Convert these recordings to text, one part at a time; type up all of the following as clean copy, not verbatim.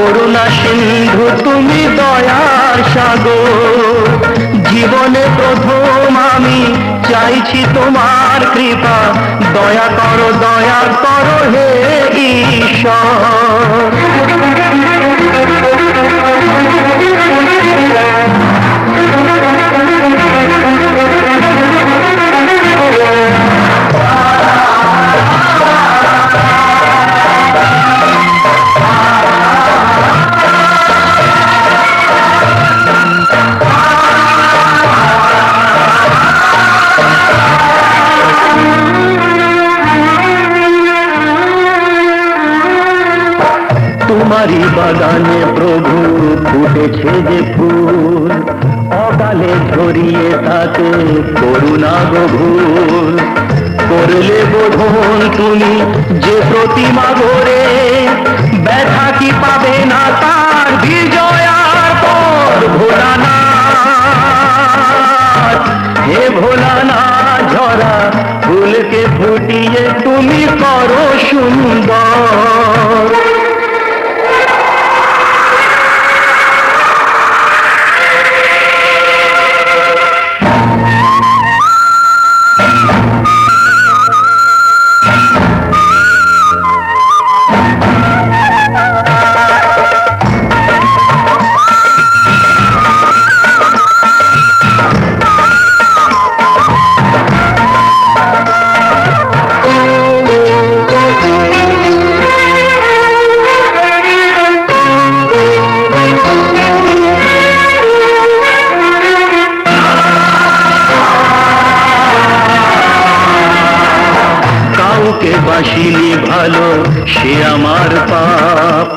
করুণা সিন্ধু তুমি দয়ার সাগর, জীবনে প্রথম আমি চাইছি তোমার কৃপা, দয়া করো হে ঈশ্বর। তোমারই বাগানে প্রভু ফুটেছে যে ফুল, অকালে ঝরিয়ে তাতে করুণা গভুর। করলে বোধন তুমি যে প্রতিমা গড়ে, ব্যথা কি পাবে না তার বিজয়ার পর। ভোলানাথ হে ভোলানাথ, ঝরা ফুলকে ফুটিয়ে তুমি করো সুন্দর। কাউকে বাসিনি ভালো সে আমার পাপ,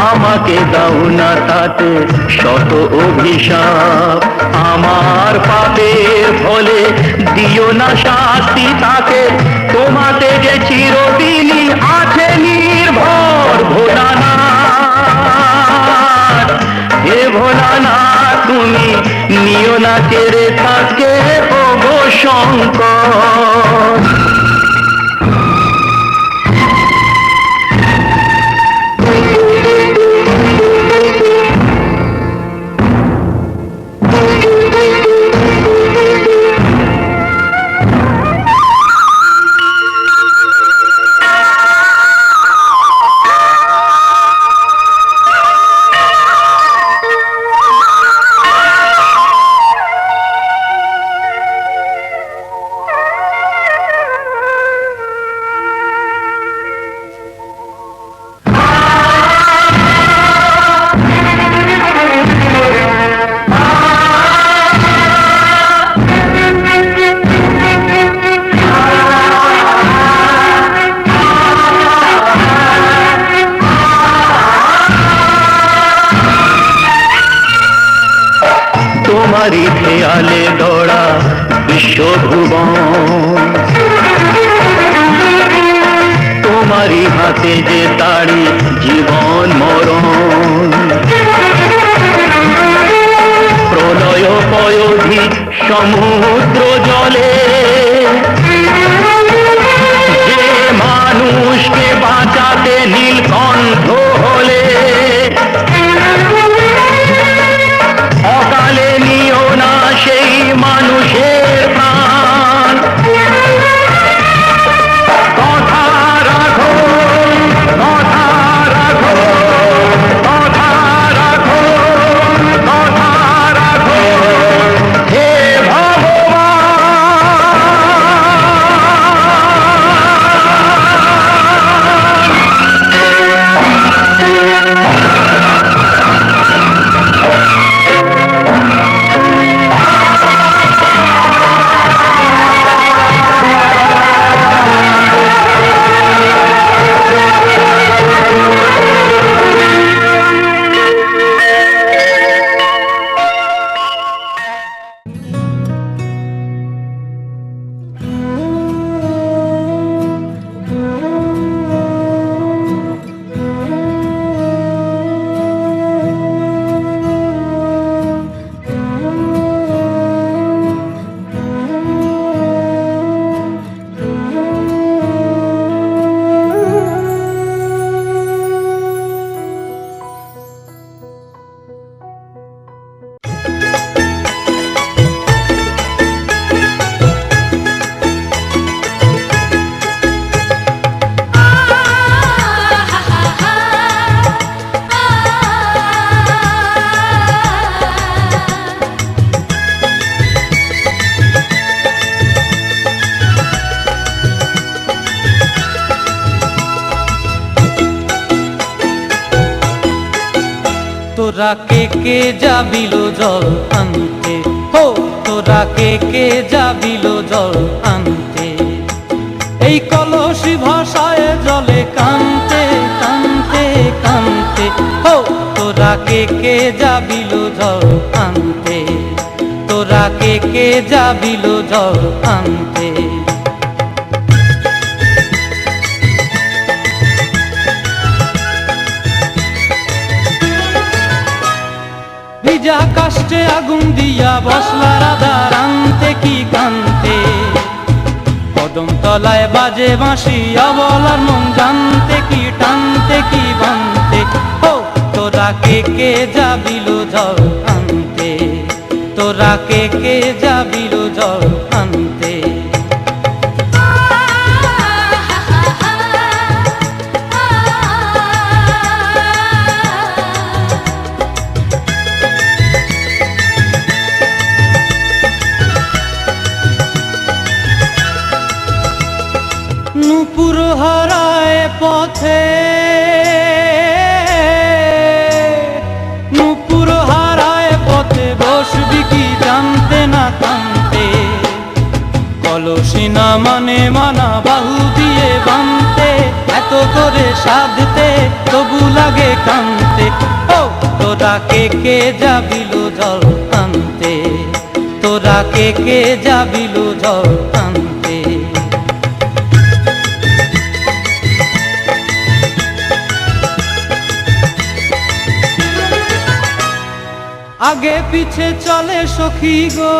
আমাকে দাও না তাতে শত অভিশাপ। আমার পাপের ফলে দিও না শাস্তি তাকে, তোমাতে যে চিরদিনই আছে নির্ভর। ভোলানাথ হে ভোলানাথ, তুমি নিও না কেড়ে থাকে ওগো শঙ্কর। তোমারই খেয়ালে গড়া বিশ্বভুবন, তোমারই হাতে যে তাড়ি জীবন মরণ। প্রলয় পয়োধি সমুদ্র জলে, যে মানুষকে বাঁচাতে নীলকণ্ঠ হলে, অকালে নিও না সেই মানুষের প্রাণ। কথা রাখো, কথা রাখো, তোরা কে যাবিল জল আনতে, হো তোরা কে যাবিল জল আনতে। এই কলসি ভাষায় জলে কানতে কানতে কানতে, হো তোরা কে যাবিল জল আনতে, তোরা কে যাবিল জল আনতে। ভিজা কাষ্টে আগুন দিয়া বসলা রাধার আনতে কি কানতে, কদম তলায় বাজে বাঁশি অবলার মন জানতে কি টানতে কি বানতে, ও তোরা কে যাবিল জল আনতে, তোরা কে যাবিল জল আনতে। নূপুর হারায় পথে, নূপুর হারায় পথে বসবি কি জানতে না কানতে, কলসি না মানে মানা বাহু দিয়ে বানতে, এত করে সাধতে তবু লাগে কানতে, ও তোরা কে যাবিল জল আনতে, তোরা কে যাবিল জল আনতে। আগে পিছে চলে সখী গো,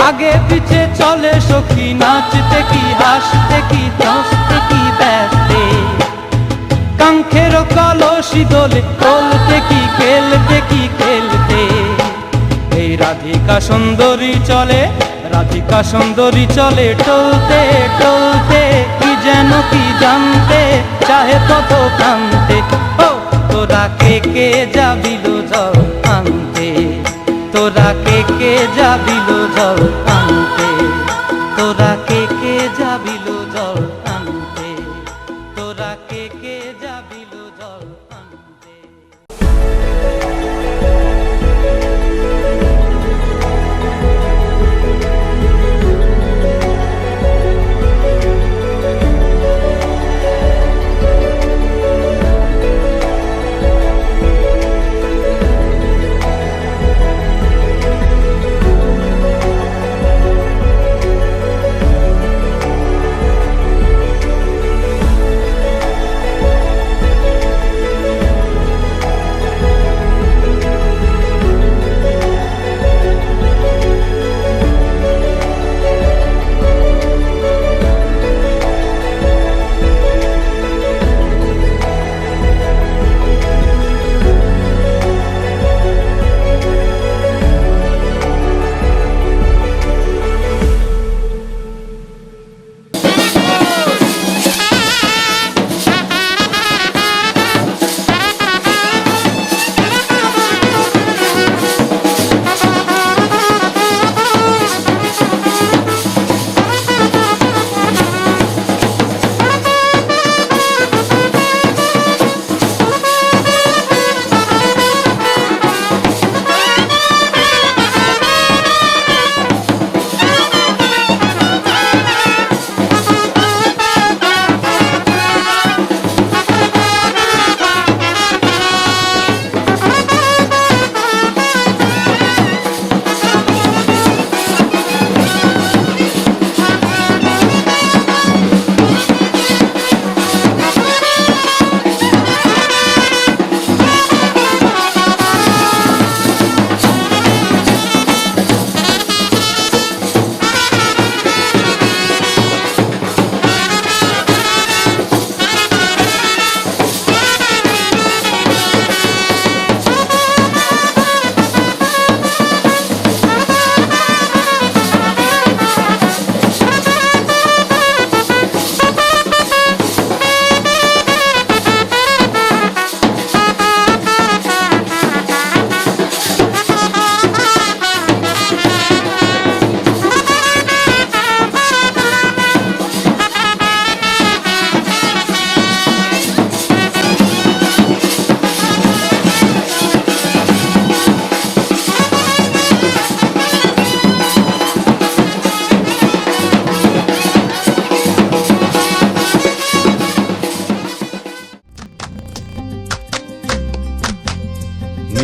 আগে পিছে চলে সখী, নাচতে কি হাসতে কি দশতে কি ব্যস্তে, কাঙ্ক্ষের কলসি দোলে তোলতে কি খেলতে কি খেলতে। এই রাধিকা সুন্দরী চলে, রাধিকা সুন্দরী চলে টলতে টলতে, কি যেন কি জানতে চাহে তত কানতে, ও তোরা কে যাবিল জল আনতে, তোরা কে যাবিল জল আনতে, তোরা কে যাবিল জল আনতে, তোরা কে যাবিল জল আনতে।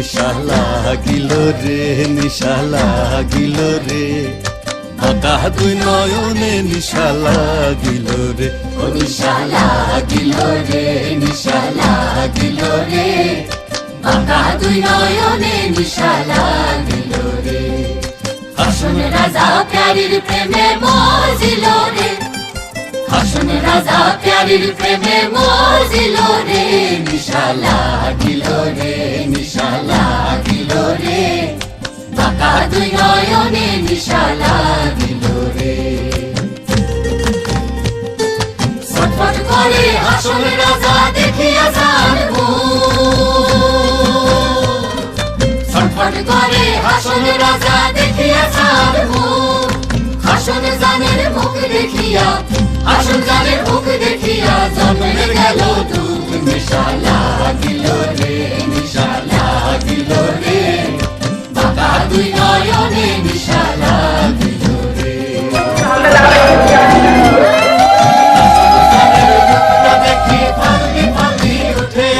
নিশা লাগিল রে, নিশা লাগিল রে, বাঁকা দুই নয়নে নিশা লাগিল রে, ও নিশা লাগিল রে, নিশা লাগিল রে, বাঁকা দুই নয়নে নিশা লাগিল রে। হাসন রাজা প্যারির প্রেমে মজিল রে, হাসন রাজা প্যারির প্রেমে মজিল রে, নিশা লাগিল রে, নিশা লাগিল রে, বাঁকা দুই নয়নে নিশা লাগিল রে। ছটফট করে হাসন রাজা দেখিয়া যার ছটফট করে হাসন রাজা দেখিয়া যার হাসন জানের মুখ দেখিয়া, হাসন জানের মুখ দেখিয়া জন্মে গেল দুঃখ, নিশা লাগিল রে, নিশা লাগিল রে, বাঁকা দুই নয়নে নিশা লাগিল রে। দেখি ফাল্লি ফাল্লি উঠে,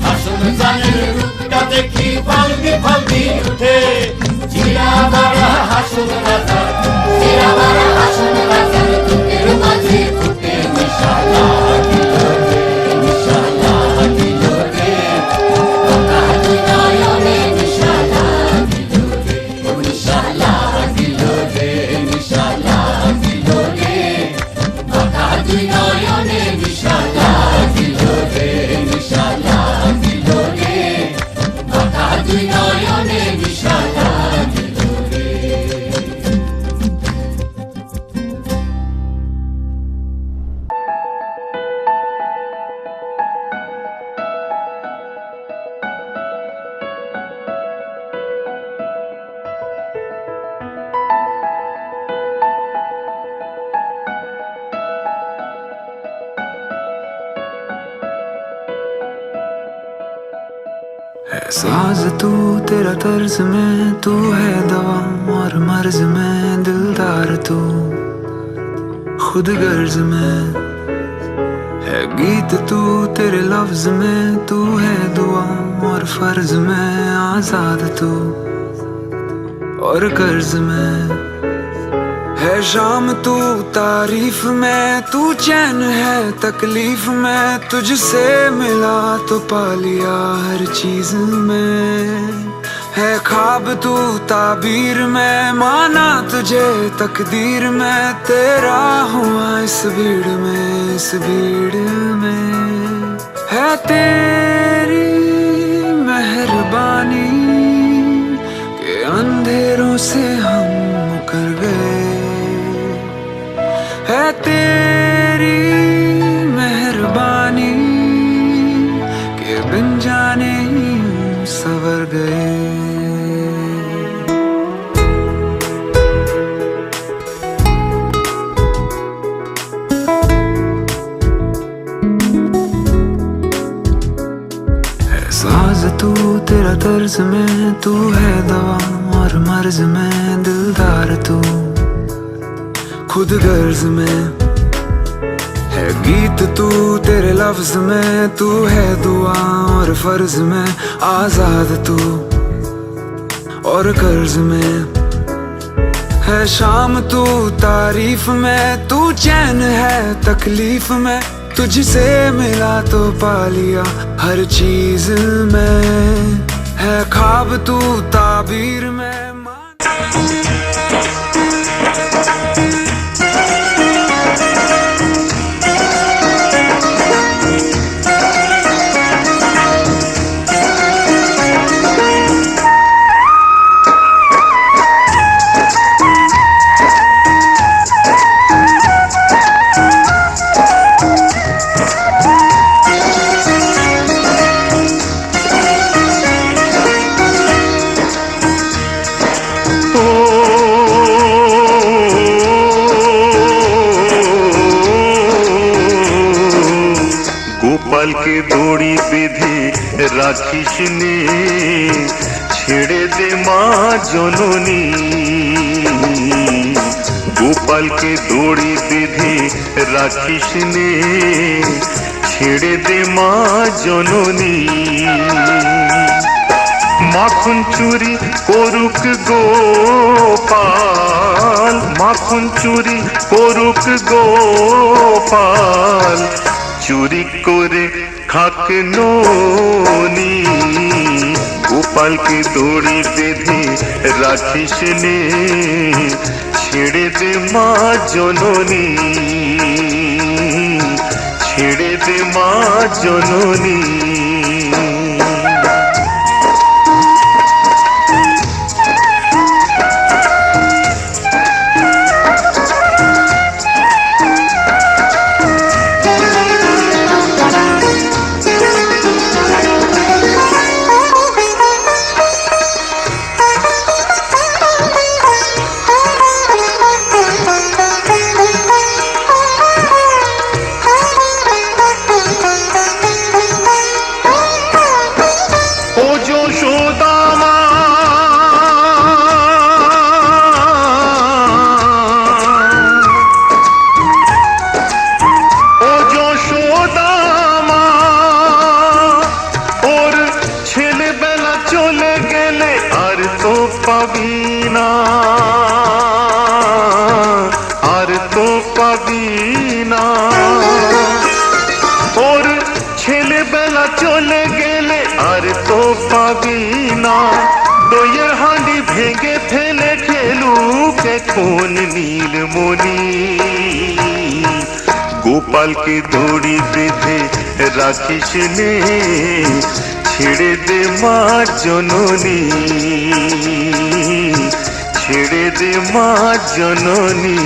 হাসন জানের রূপটা দেখি ফাল্লি ফাল্লি উঠে, জিরা বাড়া হাসন রাজা, জিরা বাড়া হাসন রাজার বুকের মাঝে ফুটে, নিশা লাগিল রে, নিশা লাগিল রে, বাঁকা দুই নয়নে নিশা লাগিল রে, ও নিশা লাগিল রে, নিশা লাগিল রে, বাঁকা দুই নয়নে নিশা লাগিল রে, নিশা লাগিল রে, বাঁকা দুই নয়নে নিশা লাগিল রে। है साज तू तेरा तर्ज में, तू है दवा और मर्ज में, दिलदार तू खुद गर्ज में, है गीत तू तेरे लफ्ज में, तू है दुआ और फर्ज में, आजाद तू और कर्ज में, है शाम तू तारीफ में, तू चैन है तकलीफ में, तुझसे मिला तो पा लिया हर चीज में, है ख्वाब तू ताबीर में, माना तुझे तकदीर में, तेरा हुआ इस भीड़ में, इस भीड़ में, है तेरी मेहरबानी के अंधेरों से हम मुकर गए, है तेरी मेहरबानी के बिन जाने यूं सवर गए। है साज तू तेरा तर्ज में, तू है दवा और मर्ज में, दिलदार तू खुद गर्ज में, है गीत तू तेरे लफ्ज में, तू है दुआ और फर्ज में, आजाद तू और कर्ज में, है शाम तू तारीफ में, तू चैन है तकलीफ में, तुझसे मिला तो पा लिया हर चीज में, है ख्वाब तू ताबीर में। গোপাল কে দড়ি বেঁধে রাখিস নে, ছেড়ে দে মা জননী। গোপাল কে দড়ি বেঁধে রাখিস নে, ছেড়ে দে মা জননী। মাখন চুরি করুক গোপাল, মাখন চুরি করুক গোপাল, চুরি করে খাক ননি। গোপালকে দড়ি বেঁধে রাখিস নে, ছেড়ে দে মা জননী, ছেড়ে দে মা জননী। ও যশোদা মা, ও যশোদা মা, ওর ছেলেবেলা চলে গেলে আর তো পাবি না, আর তো পাবি না। ওর ছেলেবেলা চলে গেলে আর তো পাবি না। দইয়ের হাঁড়ি ভেঙে ফেলে খেলুক এখন নীলমণি। গোপালকে দড়ি বেঁধে রাখিস নে, ছেড়ে দে মা জননী, ছেড়ে দে মা জননী।